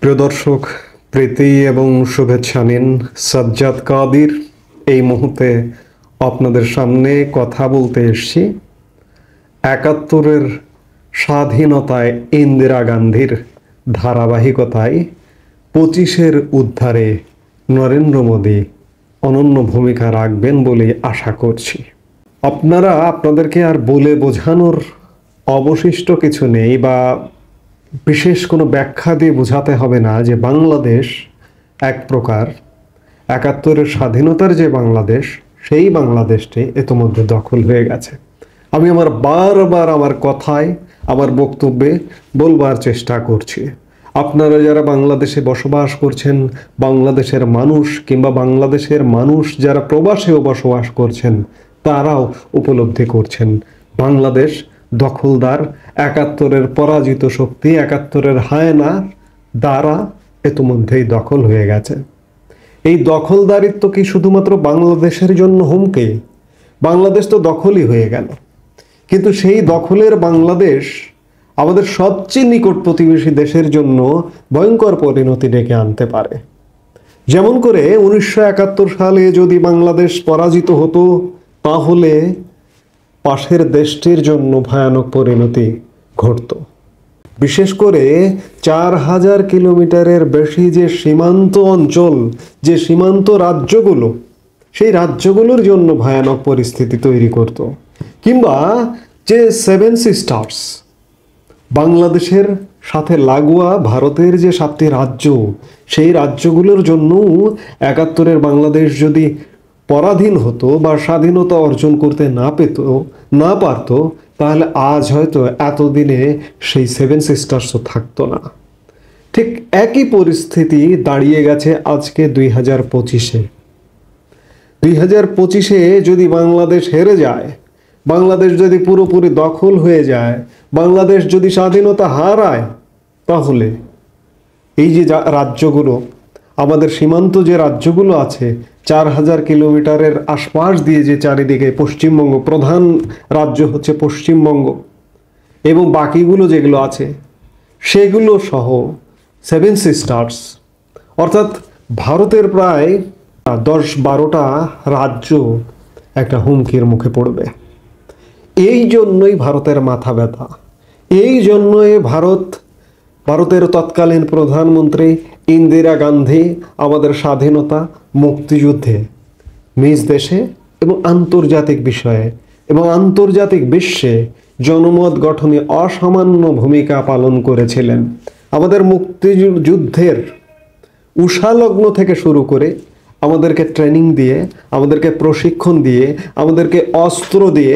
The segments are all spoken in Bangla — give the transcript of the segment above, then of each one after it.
প্রিয় দর্শক, প্রীতি এবং শুভেচ্ছা নিন। সাজ্জাদ কাদির এই মুহূর্তে আপনাদের সামনে কথা বলতে এসেছি ৭১-এর স্বাধীনতায় ইন্দিরা গান্ধীর ধারাবাহিকতায় ২৫-এর উদ্ধারে নরেন্দ্র মোদী অনন্য ভূমিকা রাখবেন বলে আশা করছি। আপনাদেরকে আর বলে বোঝানোর অবশিষ্ট কিছু নেই বা বিশেষ কোনো ব্যাখ্যা দিয়ে বোঝাতে হবে না যে বাংলাদেশ এক প্রকার ৭১-এর স্বাধীনতার যে বাংলাদেশ, সেই বাংলাদেশটি ইতোমধ্যে দখল হয়ে গেছে। আমি বারবার আমার কথায়, আমার বক্তব্যে বলবার চেষ্টা করছি, আপনারা যারা বাংলাদেশে বসবাস করছেন, বাংলাদেশের মানুষ কিংবা বাংলাদেশের মানুষ যারা প্রবাসেও বসবাস করছেন, তারাও উপলব্ধি করছেন বাংলাদেশ দখলদার, ৭১-এর পরাজিত শক্তি, ৭১-এর হায়না দ্বারা ইতিমধ্যেই দখল হয়ে গেছে। এই দখলদারিত্ব কি শুধুমাত্র বাংলাদেশের জন্য হুমকি? বাংলাদেশ তো দখলই হয়ে গেল, কিন্তু সেই দখলের বাংলাদেশ আমাদের সবচেয়ে নিকট প্রতিবেশী দেশের জন্য ভয়ঙ্কর পরিণতি ডেকে আনতে পারে। যেমন করে ১৯৭১ সালে যদি বাংলাদেশ পরাজিত হতো, তাহলে পাশের দেশটির জন্য ভয়ানক পরিণতি ঘটত। বিশেষ করে ৪,০০০ কিলোমিটারের বেশি যে সীমান্ত অঞ্চল, যে সীমান্ত রাজ্যগুলো, সেই রাজ্যগুলোর জন্য ভয়ানক পরিস্থিতি তৈরি করত। কিংবা যে 7 সিস্টার্স, বাংলাদেশের সাথে লাগোয়া ভারতের যে 7টি রাজ্য, সেই রাজ্যগুলোর জন্য ৭১-এর বাংলাদেশ যদি পরাধীন হতো বা স্বাধীনতা অর্জন করতে না পারত, তাহলে আজ হয়তো এতদিনে সেই 7 সিস্টার্সও থাকতো না। ঠিক একই পরিস্থিতি দাঁড়িয়ে গেছে আজকে 2025-এ। 2025-এ যদি বাংলাদেশ হেরে যায়, বাংলাদেশ যদি পুরোপুরি দখল হয়ে যায়, বাংলাদেশ যদি স্বাধীনতা হারায়, তাহলে এই যে রাজ্যগুলো, আমাদের সীমান্ত যে রাজ্যগুলো আছে, ৪,০০০ কিলোমিটারের আশপাশ দিয়ে যে চারিদিকে পশ্চিমবঙ্গ, প্রধান রাজ্য হচ্ছে পশ্চিমবঙ্গ, এবং বাকিগুলো যেগুলো আছে সেগুলো সহ 7 সিস্টার্স, অর্থাৎ ভারতের প্রায় ১০-১২টা রাজ্য একটা হুমকির মুখে পড়বে। এই জন্যই ভারতের মাথা ব্যথা, এই জন্যই ভারতের তৎকালীন প্রধানমন্ত্রী ইন্দিরা গান্ধী আমাদের স্বাধীনতা মুক্তিযুদ্ধে নিজ দেশে এবং আন্তর্জাতিক বিষয়ে এবং আন্তর্জাতিক বিশ্বে জনমত গঠনে অসামান্য ভূমিকা পালন করেছিলেন। আমাদের মুক্তিযুদ্ধের উষালগ্ন থেকে শুরু করে আমাদেরকে ট্রেনিং দিয়ে, আমাদেরকে প্রশিক্ষণ দিয়ে, আমাদেরকে অস্ত্র দিয়ে,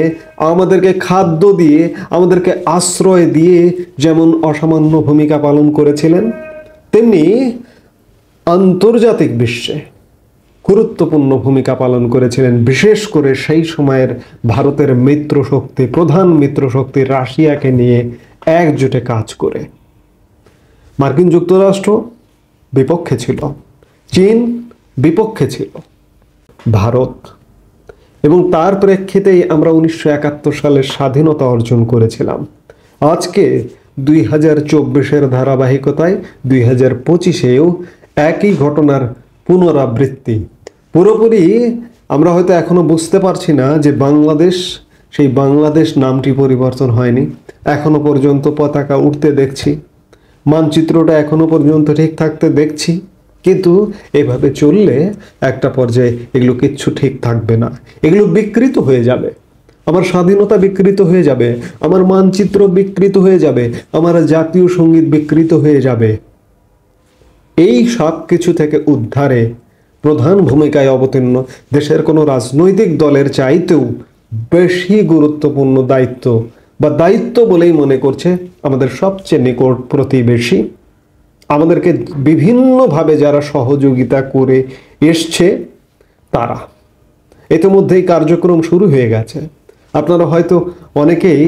আমাদেরকে খাদ্য দিয়ে, আমাদেরকে আশ্রয় দিয়ে যেমন অসামান্য ভূমিকা পালন করেছিলেন, তেমনি আন্তর্জাতিক বিশ্বে গুরুত্বপূর্ণ ভূমিকা পালন করেছিলেন। বিশেষ করে সেই সময়ের ভারতের মিত্রশক্তি, প্রধান মিত্রশক্তি রাশিয়াকে নিয়ে একজোটে কাজ করে। মার্কিন যুক্তরাষ্ট্র বিপক্ষে ছিল, চীন বিপক্ষে ছিল, ভারত, এবং তার প্রেক্ষিতেই আমরা ১৯৭১ সালের স্বাধীনতা অর্জন করেছিলাম। আজকে 2024-এর ধারাবাহিকতায় 2025-এও একই ঘটনার পুনরাবৃত্তি। পুরোপুরি আমরা হয়তো এখনো বুঝতে পারছি না যে বাংলাদেশ, সেই বাংলাদেশ নামটি পরিবর্তন হয়নি। এখনো পর্যন্ত পতাকা উঠতে দেখছি, মানচিত্রটা এখনো পর্যন্ত ঠিক থাকতে দেখছি, কিন্তু এভাবে চললে একটা পর্যায়ে এগুলো কিচ্ছু ঠিক থাকবে না, এগুলো বিকৃত হয়ে যাবে। আমার স্বাধীনতা বিকৃত হয়ে যাবে, আমার মানচিত্র বিকৃত হয়ে যাবে, আমার জাতীয় সঙ্গীত বিকৃত হয়ে যাবে। এই সব কিছু থেকে উদ্ধারে প্রধান ভূমিকায় অবতীর্ণ দেশের কোনো রাজনৈতিক দলের চাইতেও বেশি গুরুত্বপূর্ণ দায়িত্ব বলেই মনে করছে আমাদের সবচেয়ে নিকট প্রতিবেশী, আমাদেরকে বিভিন্নভাবে যারা সহযোগিতা করে এসছে তারা। ইতিমধ্যেই কার্যক্রম শুরু হয়ে গেছে। আপনারা হয়তো অনেকেই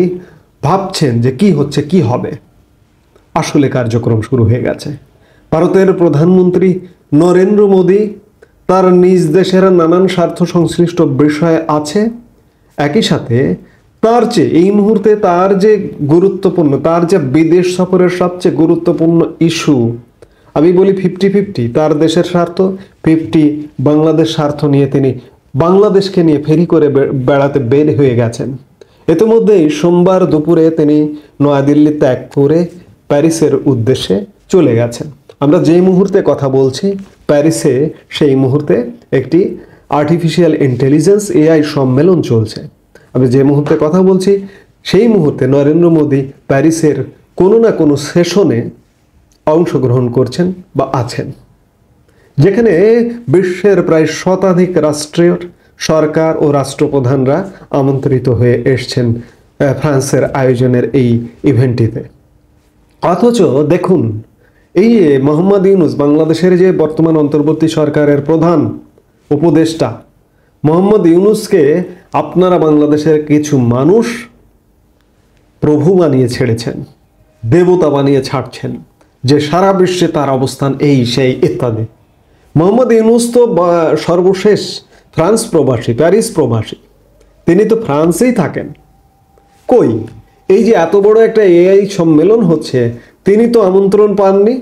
ভাবছেন যে কি হচ্ছে, কি হবে। আসলে কার্যক্রম শুরু হয়ে গেছে। ভারতের প্রধানমন্ত্রী নরেন্দ্র মোদী তার নিজ দেশের নানান স্বার্থ সংশ্লিষ্ট বিষয় আছে, একই সাথে তার চেয়ে এই মুহূর্তে তার যে বিদেশ সফরের সবচেয়ে গুরুত্বপূর্ণ ইস্যু আমি বলি 50-50, তার দেশের স্বার্থ, 50 বাংলাদেশ স্বার্থ নিয়ে তিনি বাংলাদেশকে নিয়ে ফেরি করে বেড়াতে বের হয়ে গেছেন। ইতিমধ্যেই সোমবার দুপুরে তিনি নয়াদিল্লি ত্যাগ করে প্যারিসের উদ্দেশ্যে চলে গেছেন। আমরা যেই মুহূর্তে কথা বলছি, প্যারিসে সেই মুহূর্তে একটি আর্টিফিশিয়াল ইন্টেলিজেন্স এআই সম্মেলন চলছে। আমি যে মুহূর্তে কথা বলছি সেই মুহূর্তে নরেন্দ্র মোদী প্যারিসের কোনো না কোনো সেশনে অংশগ্রহণ করছেন বা আছেন, যেখানে বিশ্বের প্রায় শতাধিক রাষ্ট্রের সরকার ও রাষ্ট্রপ্রধানরা আমন্ত্রিত হয়ে এসছেন ফ্রান্সের আয়োজনের এই ইভেন্টটিতে। অথচ দেখুন, এই মোহাম্মদ ইউনূস, বাংলাদেশের যে বর্তমান অন্তর্বর্তী সরকারের প্রধান উপদেষ্টা, মোহাম্মদ ইউনূসকে আপনারা বাংলাদেশের কিছু মানুষ প্রভু বানিয়ে ছেড়েছেন, দেবতা বানিয়ে ছাড়ছেন, যে সারা বিশ্বে তার অবস্থান এই সেই ইত্যাদি। মোহাম্মদ ইউনূস তো সর্বশেষ ফ্রান্স প্রবাসী, প্যারিস প্রবাসী, তিনি তো ফ্রান্সেই থাকেন। কই, এই যে এত বড় একটা এআই সম্মেলন হচ্ছে, তিনি তো আমন্ত্রণ পাননি,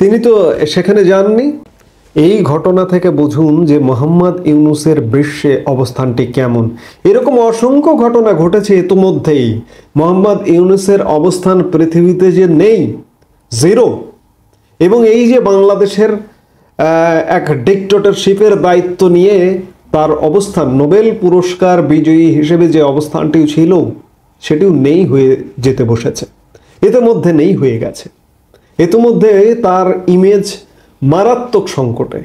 তিনি তো সেখানে যাননি। এই ঘটনা থেকে বুঝুন যে মোহাম্মদ ইউনূসের বিশ্বে অবস্থানটি কেমন। এরকম অসংখ্য ঘটনা ঘটেছে ইতিমধ্যেই। মোহাম্মদ ইউনূসের অবস্থান পৃথিবীতে যে নেই, জিরো। এবং এই যে বাংলাদেশের এক ডিক্টেটরশিপের দায়িত্ব নিয়ে তার অবস্থান, নোবেল পুরস্কার বিজয়ী হিসেবে যে অবস্থানটি ছিল, সেটিও নেই হয়ে যেতে বসেছে, ইতিমধ্যে নেই হয়ে গেছে। ইতিমধ্যে তার ইমেজ মারাত্মক সংকটে,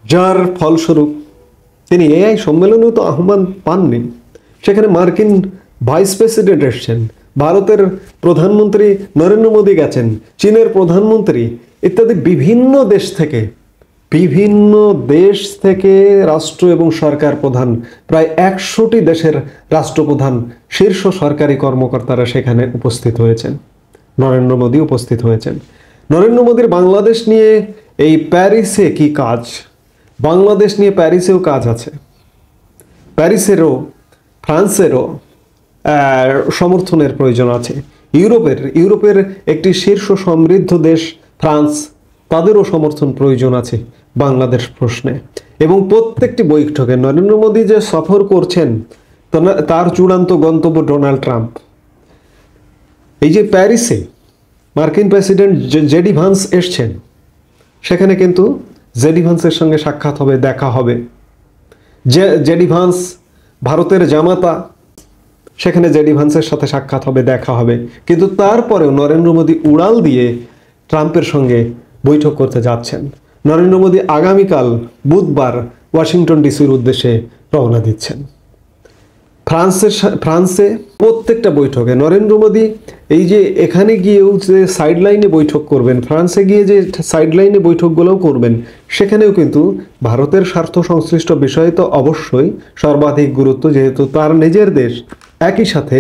যার ফলস্বরূপ তিনি এআই সম্মেলনেও তো আহ্বান পাননি। সেখানে মার্কিন ভাইস প্রেসিডেন্ট এসছেন, ভারতের প্রধানমন্ত্রী নরেন্দ্র মোদী গেছেন, চীনের প্রধানমন্ত্রী ইত্যাদি বিভিন্ন দেশ থেকে রাষ্ট্র এবং সরকার প্রধান, প্রায় 100টি দেশের রাষ্ট্রপ্রধান, শীর্ষ সরকারি কর্মকর্তারা সেখানে উপস্থিত হয়েছেন। নরেন্দ্র মোদী উপস্থিত হয়েছেন। নরেন্দ্র মোদীর বাংলাদেশ নিয়ে এই প্যারিসে কি কাজ? বাংলাদেশ নিয়ে প্যারিসেও কাজ আছে, প্যারিসেরও ফ্রান্সেরও সমর্থনের প্রয়োজন আছে। ইউরোপের একটি শীর্ষ সমৃদ্ধ দেশ ফ্রান্স, তাদেরও সমর্থন প্রয়োজন আছে বাংলাদেশ প্রশ্নে। এবং প্রত্যেকটি বৈঠকে নরেন্দ্র মোদী যে সফর করছেন, তার চূড়ান্ত গন্তব্য ডোনাল্ড ট্রাম্প। এই যে প্যারিসে মার্কিন প্রেসিডেন্ট জেডি ভান্স এসছেন, সেখানে কিন্তু জেডি ভান্সের সঙ্গে সাক্ষাৎ হবে, দেখা হবে। জেডি ভান্স ভারতের জামাতা, সেখানে জেডি ভান্সের সাথে সাক্ষাৎ হবে, দেখা হবে। কিন্তু তারপরেও নরেন্দ্র মোদী উড়াল দিয়ে ট্রাম্পের সঙ্গে বৈঠক করতে যাচ্ছেন। নরেন্দ্র মোদী আগামীকাল বুধবার ওয়াশিংটন ডিসির উদ্দেশ্যে রওনা দিচ্ছেন। ফ্রান্সে প্রত্যেকটা বৈঠকে নরেন্দ্র মোদী এই যে এখানে গিয়েও যে সাইডলাইনে বৈঠক করবেন, ফ্রান্সে গিয়ে যে সাইডলাইনে বৈঠকগুলোও করবেন, সেখানেও কিন্তু ভারতের স্বার্থ সংশ্লিষ্ট বিষয়ে তো অবশ্যই সর্বাধিক গুরুত্ব, যেহেতু তার নিজের দেশ। একই সাথে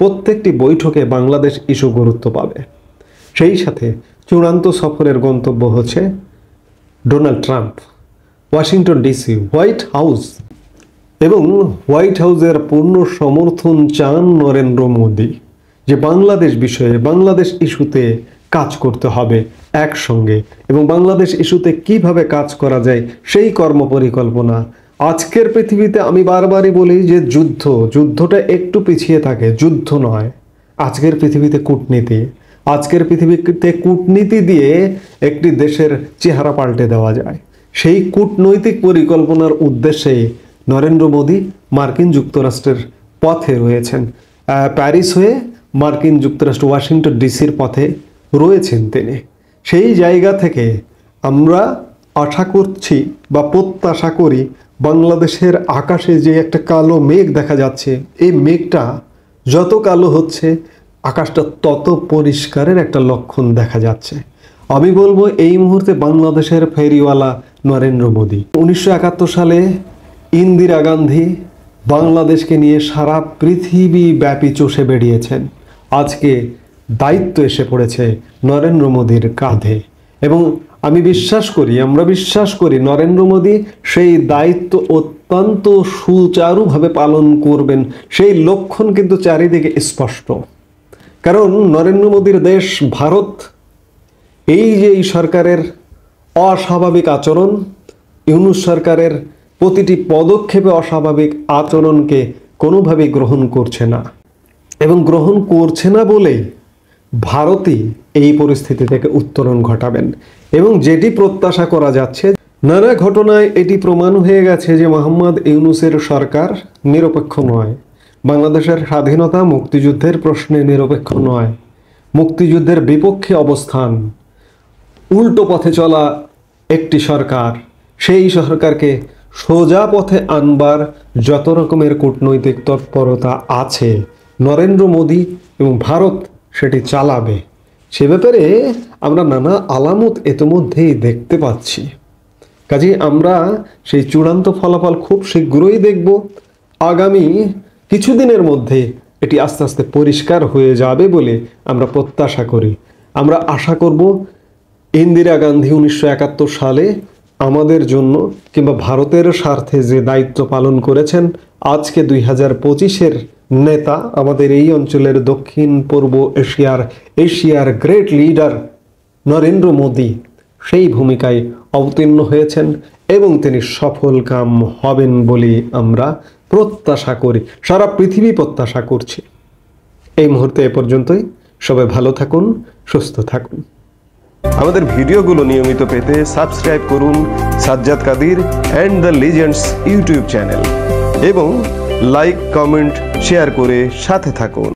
প্রত্যেকটি বৈঠকে বাংলাদেশ ইস্যু গুরুত্ব পাবে। সেই সাথে চূড়ান্ত সফরের গন্তব্য হচ্ছে Donald Trump, Washington DC, white house. এবং হোয়াইট হাউসের পূর্ণ সমর্থন চান নরেন্দ্র মোদী, যে বাংলাদেশ বিষয়ে, বাংলাদেশ ইস্যুতে কাজ করতে হবে একসঙ্গে, এবং বাংলাদেশ ইস্যুতে কিভাবে কাজ করা যায় সেই কর্মপরিকল্পনা। আজকের পৃথিবীতে আমি বারবারই বলি যে যুদ্ধটা একটু পিছিয়ে থাকে, যুদ্ধ নয়। আজকের পৃথিবীতে কূটনীতি, আজকের পৃথিবীতে কূটনীতি দিয়ে একটি দেশের চেহারা পাল্টে দেওয়া যায়। সেই কূটনৈতিক পরিকল্পনার উদ্দেশ্যে নরেন্দ্র মোদী মার্কিন যুক্তরাষ্ট্রের পথে রয়েছেন। প্যারিস হয়ে মার্কিন যুক্তরাষ্ট্র ওয়াশিংটন ডিসির পথে রয়েছেন তিনি। সেই জায়গা থেকে আমরা আশা করছি বা প্রত্যাশা করি, বাংলাদেশের আকাশে যে একটা কালো মেঘ দেখা যাচ্ছে, এই মেঘটা যত কালো হচ্ছে, আকাশটা তত পরিষ্কারের একটা লক্ষণ দেখা যাচ্ছে। আমি বলবো এই মুহূর্তে বাংলাদেশের ফেরিওয়ালা নরেন্দ্র মোদী। 1971 সালে ইন্দিরা গান্ধী বাংলাদেশকে নিয়ে সারা পৃথিবী ব্যাপী চষে বেরিয়েছেন। আজকে দায়িত্ব এসে পড়েছে নরেন্দ্র মোদীর কাঁধে, এবং আমরা বিশ্বাস করি নরেন্দ্র মোদী সেই দায়িত্ব অত্যন্ত সুচারুভাবে পালন করবেন। সেই লক্ষণ কিন্তু চারিদিকে স্পষ্ট। কারণ নরেন্দ্র মোদীর দেশ ভারত, এই যে এই সরকারের অস্বাভাবিক আচরণ, ইউনূস সরকারের প্রতিটি পদক্ষেপে অস্বাভাবিক আচরণকে কোনোভাবেই গ্রহণ করছে না, এবং গ্রহণ করছে না বলেই ভারতই এই পরিস্থিতি থেকে উত্তরণ ঘটাবেন। এবং যেটি প্রত্যাশা করা যাচ্ছে, নানা ঘটনায় এটি প্রমাণ হয়ে গেছে যে মোহাম্মদ ইউনূসের সরকার নিরপেক্ষ নয়। বাংলাদেশের স্বাধীনতা মুক্তিযুদ্ধের প্রশ্নে নিরপেক্ষ নয়, মুক্তিযুদ্ধের বিপক্ষে অবস্থান, উল্টো পথে চলা একটি সরকার। সেই সরকারকে সোজা পথে আনবার যত রকমের কূটনৈতিক তৎপরতা আছে, নরেন্দ্র মোদী এবং ভারত সেটি চালাবে। সে ব্যাপারে আমরা নানা আলামত ইতিমধ্যেই দেখতে পাচ্ছি। কাজেই আমরা সেই চূড়ান্ত ফলাফল খুব শীঘ্রই দেখব। আগামী কিছুদিনের মধ্যে এটি আস্তে আস্তে পরিষ্কার হয়ে যাবে বলে আমরা প্রত্যাশা করি। আমরা আশা করব ইন্দিরা গান্ধী 1971 সালে আমাদের জন্য কিংবা ভারতের স্বার্থে যে দায়িত্ব পালন করেছেন, আজকে 2025-এর নেতা, আমাদের এই অঞ্চলের দক্ষিণ পূর্ব এশিয়ার গ্রেট লিডার নরেন্দ্র মোদী সেই ভূমিকায় অবতীর্ণ হয়েছেন এবং তিনি সফলকাম হবেন বলে আমরা প্রত্যাশা করি, সারা পৃথিবী প্রত্যাশা করছে। এই মুহূর্তে এ পর্যন্তই। সবাই ভালো থাকুন, সুস্থ থাকুন। আমাদের ভিডিওগুলো নিয়মিত পেতে সাবস্ক্রাইব করুন Sajjad Kadir and the legends YouTube channel এবং লাইক, কমেন্ট, শেয়ার করে সাথে থাকুন।